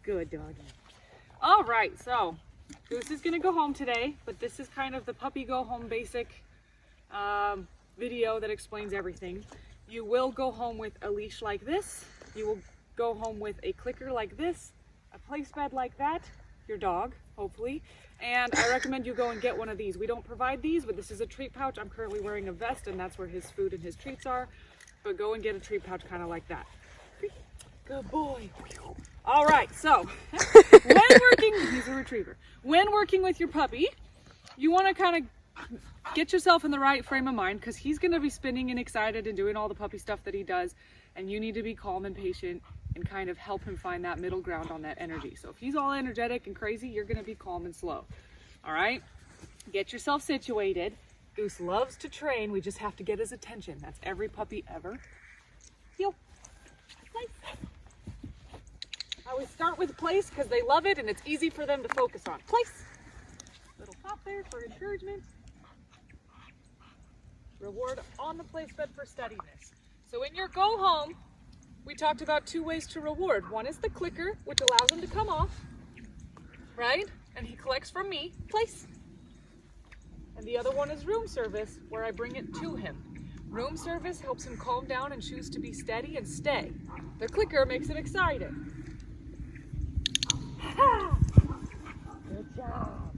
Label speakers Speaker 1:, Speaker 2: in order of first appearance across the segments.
Speaker 1: Good doggy. All right, so Goose is gonna go home today, but this is kind of the puppy go home basic video that explains everything. You will go home with a leash like this. You will go home with a clicker like this, a place bed like that, your dog, hopefully. And I recommend you go and get one of these. We don't provide these, but this is a treat pouch. I'm currently wearing a vest and that's where his food and his treats are. But go and get a treat pouch kind of like that. Good boy. All right, so when working, he's a retriever. When working with your puppy, you want to kind of get yourself in the right frame of mind because he's going to be spinning and excited and doing all the puppy stuff that he does. And you need to be calm and patient and kind of help him find that middle ground on that energy. So if he's all energetic and crazy, you're going to be calm and slow. All right, get yourself situated. Goose loves to train. We just have to get his attention. That's every puppy ever. Heel. Place. I always start with place because they love it and it's easy for them to focus on. Place. Little pop there for encouragement. Reward on the place bed for steadiness. So in your go home, we talked about 2 ways to reward. One is the clicker, which allows him to come off, right? And he collects from me, place. And the other one is room service, where I bring it to him. Room service helps him calm down and choose to be steady and stay. The clicker makes him excited. Good job.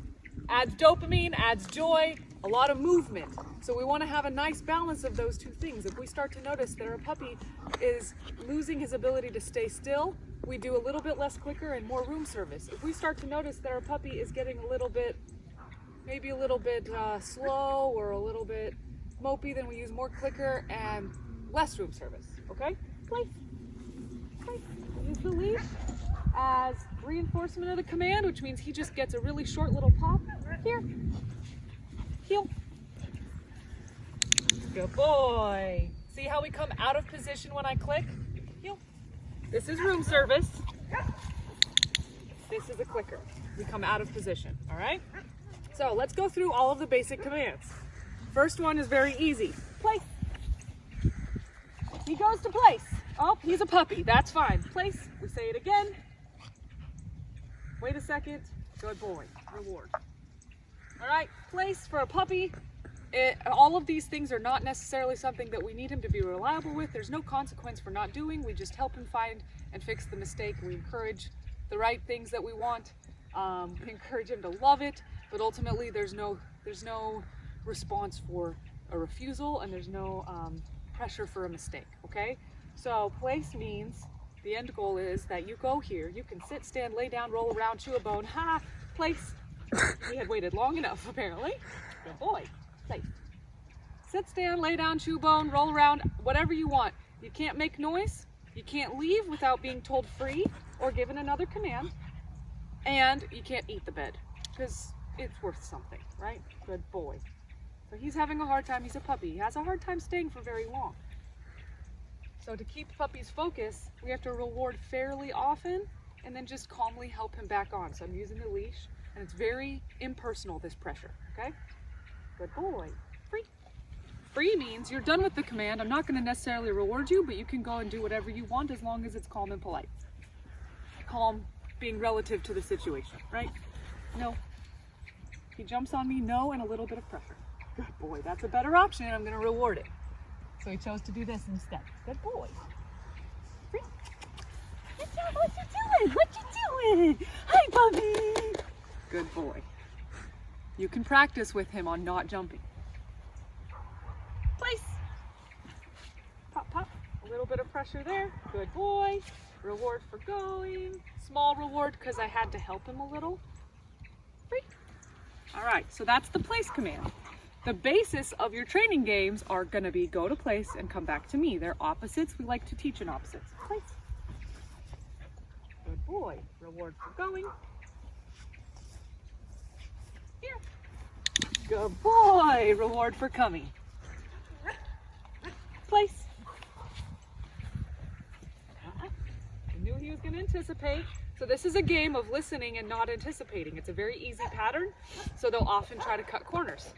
Speaker 1: Adds dopamine, adds joy, a lot of movement. So we want to have a nice balance of those 2 things. If we start to notice that our puppy is losing his ability to stay still, we do a little bit less clicker and more room service. If we start to notice that our puppy is getting a little bit, maybe a little bit slow or a little bit mopey, then we use more clicker and less room service, okay? Place. Place. Use the leash as reinforcement of the command, which means he just gets a really short little pop. Here. Heel. Good boy. See how we come out of position when I click? Heel. This is room service. This is a clicker. We come out of position, all right? So let's go through all of the basic commands. First one is very easy. Place. He goes to place. Oh, he's a puppy. That's fine. Place. We say it again. Wait a second. Good boy. Reward. All right. Place for a puppy. All of these things are not necessarily something that we need him to be reliable with. There's no consequence for not doing. We just help him find and fix the mistake. We encourage the right things that we want. We encourage him to love it, but ultimately there's no response for a refusal and there's no pressure for a mistake, okay? So place means the end goal is that you go here, you can sit, stand, lay down, roll around, chew a bone, place. He had waited long enough apparently. Good boy. Place. Sit, stand, lay down, chew bone, roll around, whatever you want. You can't make noise. You can't leave without being told free or given another command. And you can't eat the bed because it's worth something, right? Good boy. So he's having a hard time. He's a puppy. He has a hard time staying for very long. So to keep puppies focused, we have to reward fairly often and then just calmly help him back on. So I'm using the leash and it's very impersonal, this pressure, okay? Good boy. Free. Free means you're done with the command. I'm not going to necessarily reward you, but you can go and do whatever you want as long as it's calm and polite. Calm being relative to the situation, right? No. He jumps on me, no, and a little bit of pressure. Good boy. That's a better option, and I'm going to reward it. So he chose to do this instead. Good boy. Free. Good job. What you doing? What you doing? Hi, puppy. Good boy. You can practice with him on not jumping. Place. Pop, pop. A little bit of pressure there. Good boy. Reward for going. Small reward because I had to help him a little. Free. All right, so that's the place command. The basis of your training games are going to be go to place and come back to me. They're opposites. We like to teach in opposites. Place. Good boy. Reward for going. Here. Good boy. Reward for coming. Place. I knew he was going to anticipate. So this is a game of listening and not anticipating. It's a very easy pattern, so they'll often try to cut corners.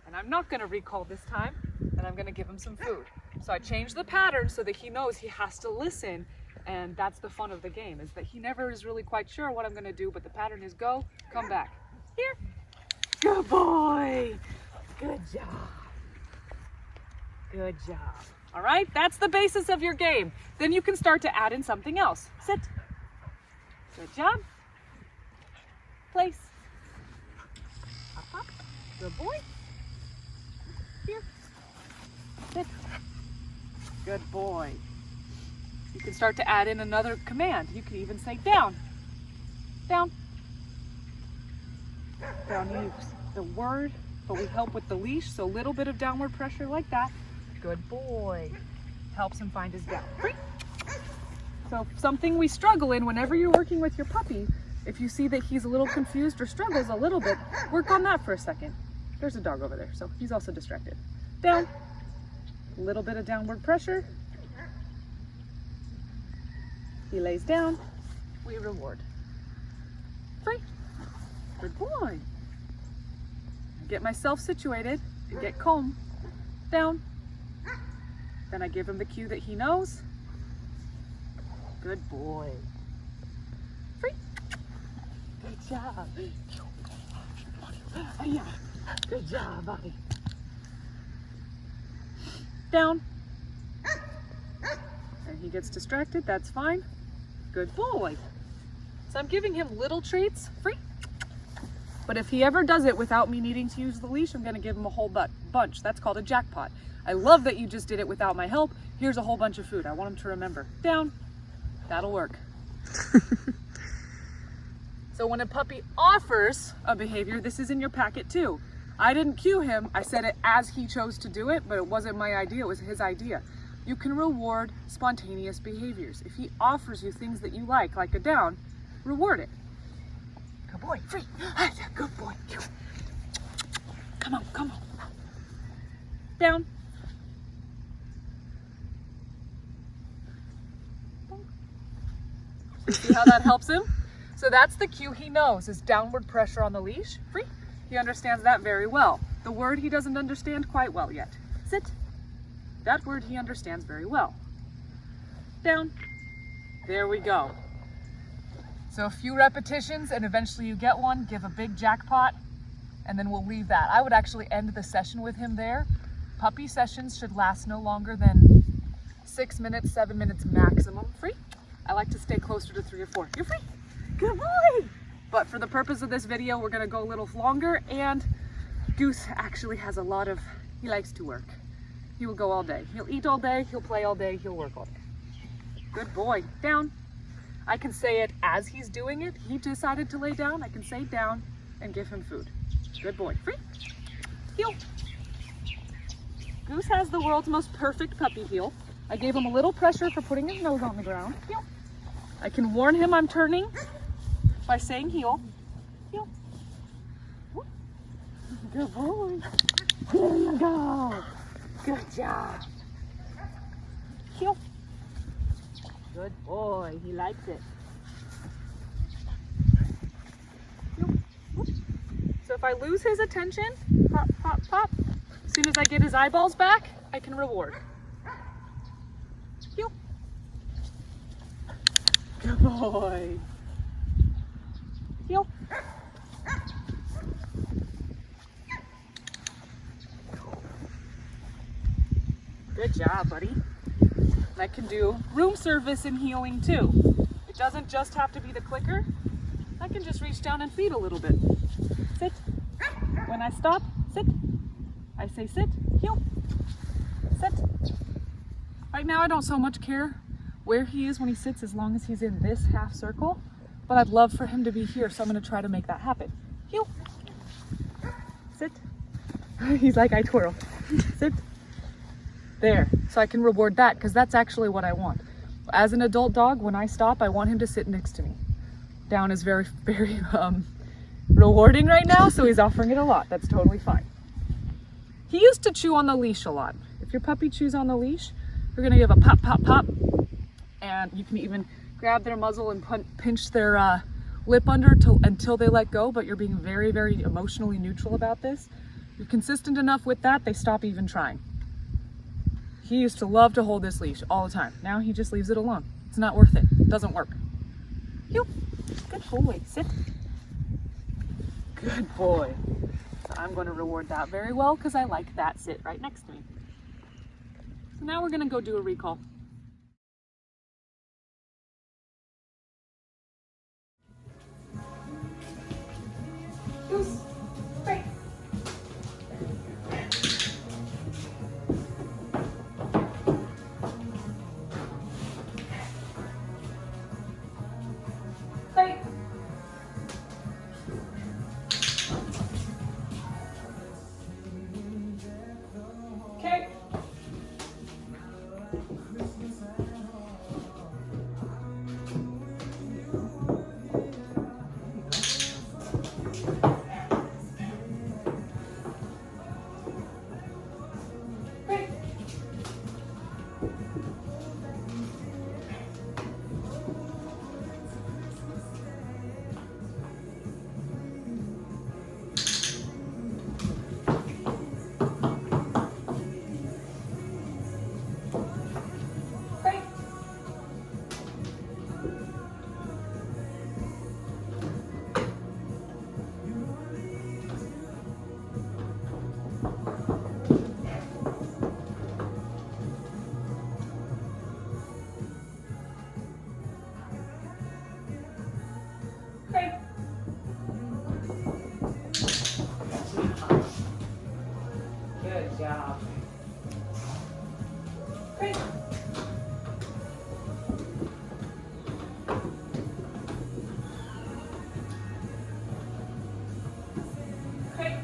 Speaker 1: And I'm not going to recall this time, and I'm going to give him some food. So I changed the pattern so that he knows he has to listen And that's the fun of the game, is that he never is really quite sure what I'm gonna do, but the pattern is go, come back. Here. Good boy. Good job. Good job. All right, that's the basis of your game. Then you can start to add in something else. Sit. Good job. Place. Up, up. Good boy. Here. Sit. Good boy. You can start to add in another command. You can even say down. Down. Down. You use the word, but we help with the leash, so a little bit of downward pressure like that. Good boy. Helps him find his down. Free. So something we struggle in whenever you're working with your puppy, if you see that he's a little confused or struggles a little bit, work on that for a second. There's a dog over there, so he's also distracted. Down. A little bit of downward pressure. He lays down. We reward. Free. Good boy. Get myself situated and get calm. Down. Then I give him the cue that he knows. Good boy. Free. Good job. Yeah. Good job, buddy. Down. And he gets distracted, that's fine. Good boy. So I'm giving him little treats, free. But if he ever does it without me needing to use the leash, I'm gonna give him a whole bunch. That's called a jackpot. I love that you just did it without my help. Here's a whole bunch of food. I want him to remember. Down. That'll work. So when a puppy offers a behavior, this is in your packet too. I didn't cue him. I said it as he chose to do it, but it wasn't my idea. It was his idea. You can reward spontaneous behaviors. If he offers you things that you like a down, reward it. Good boy, free. Good boy. Come on, come on. Down. See how that helps him? So that's the cue he knows, is downward pressure on the leash. Free. He understands that very well. The word he doesn't understand quite well yet. Sit. That word he understands very well. Down. There we go. So a few repetitions and eventually you get one, give a big jackpot, and then we'll leave that. I would actually end the session with him there. Puppy sessions should last no longer than 6 minutes, 7 minutes maximum. Free. I like to stay closer to 3 or 4. You're free. Good boy. But for the purpose of this video, we're gonna go a little longer, and Goose actually has a lot of, he likes to work. He will go all day. He'll eat all day, he'll play all day, he'll work all day. Good boy. Down. I can say it as he's doing it. He decided to lay down. I can say down and give him food. Good boy. Free. Heel. Goose has the world's most perfect puppy heel. I gave him a little pressure for putting his nose on the ground. Heel. I can warn him I'm turning by saying heel. Heel. Good boy. There you go. Good job. Heel. Good boy. He likes it. So if I lose his attention, pop, pop, pop. As soon as I get his eyeballs back, I can reward. Heel. Good boy. Heel. Good job, buddy. I can do room service and healing too. It doesn't just have to be the clicker. I can just reach down and feed a little bit. Sit. When I stop, sit. I say sit, heel, sit. Right now I don't so much care where he is when he sits as long as he's in this half circle, but I'd love for him to be here, so I'm gonna try to make that happen. Heel, sit. He's like, I twirl. Sit. There, so I can reward that because that's actually what I want. As an adult dog, when I stop, I want him to sit next to me. Down is very, very rewarding right now, so he's offering it a lot. That's totally fine. He used to chew on the leash a lot. If your puppy chews on the leash, you're gonna give a pop, pop, pop, and you can even grab their muzzle and pinch their lip under until they let go, but you're being very, very emotionally neutral about this. You're consistent enough with that, they stop even trying. He used to love to hold this leash all the time. Now he just leaves it alone. It's not worth it. It doesn't work. You. Good boy. Sit. Good boy. So I'm going to reward that very well because I like that sit right next to me. So now we're going to go do a recall. Goose. Great. Great. Okay. Great. Great. Great. Good job. Great. Great.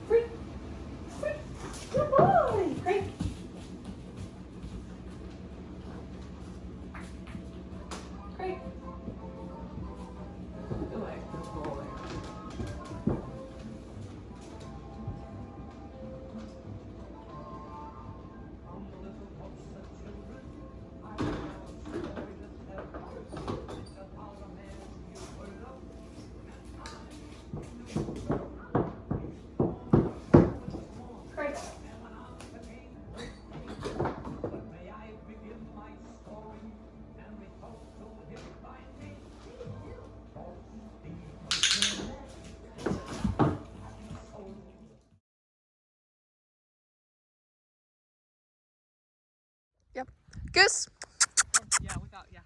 Speaker 1: Great. Great. Good boy. Great. Great. Good boy. Good boy. Great.
Speaker 2: Yep. Goose.
Speaker 1: Yeah, without, yeah.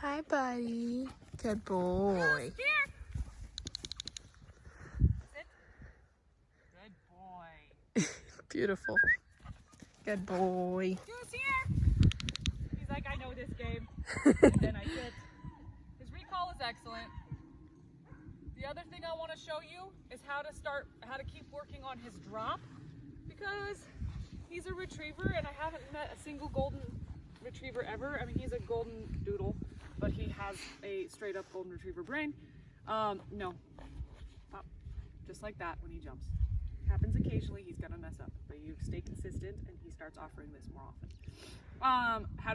Speaker 2: Hi, buddy. Good boy.
Speaker 1: Here. Sit. Good boy.
Speaker 2: Beautiful. Good boy.
Speaker 1: Goose here. He's like, I know this game. And then I sit. His recall is excellent. The other thing I want to show you is how to keep working on his drop, because he's a retriever and I haven't met a single golden retriever ever. I mean, he's a golden doodle, but he has a straight up golden retriever brain. No. Pop. Just like that when he jumps. Happens occasionally, he's gonna mess up, but you stay consistent and he starts offering this more often. How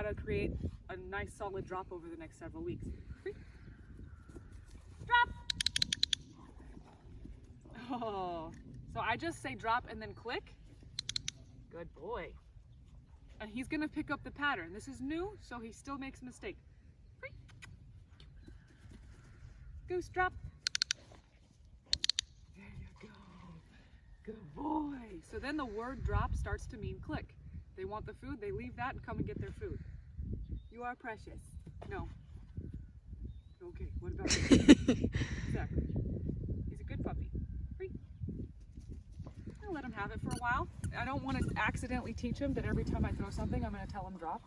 Speaker 1: to create a nice solid drop over the next several weeks. Drop! Oh, so I just say drop and then click. Good boy. And he's gonna pick up the pattern. This is new, so he still makes a mistake. Goose, drop. There you go. Good boy. So then the word drop starts to mean click. They want the food, they leave that and come and get their food. You are precious. No. Okay, what about you? Exactly. He's a good puppy. Free. I'll let him have it for a while. I don't want to accidentally teach him that every time I throw something, I'm going to tell him drop.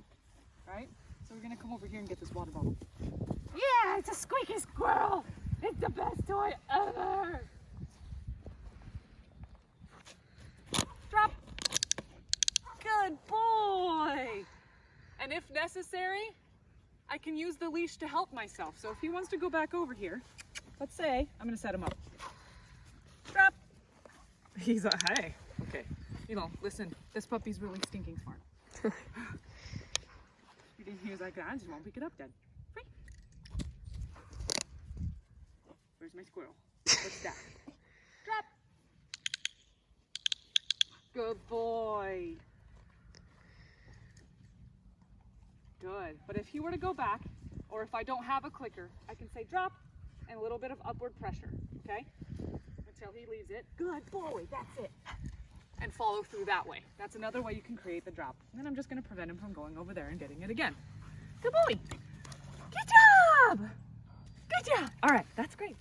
Speaker 1: Right? So we're going to come over here and get this water bottle. Yeah, it's a squeaky squirrel. It's the best toy ever. Drop. Good boy. And if necessary, I can use the leash to help myself. So if he wants to go back over here, let's say, I'm gonna set him up. Drop. He's like, hey, okay. You know, listen, this puppy's really stinking smart. He was like, I just won't pick it up then. Free. There's my squirrel. What's that? Drop. Good boy. Good. But if he were to go back, or if I don't have a clicker, I can say drop and a little bit of upward pressure, okay? Until he leaves it. Good boy, that's it. And follow through that way. That's another way you can create the drop. And then I'm just gonna prevent him from going over there and getting it again. Good boy. Good job. Good job. All right, that's great.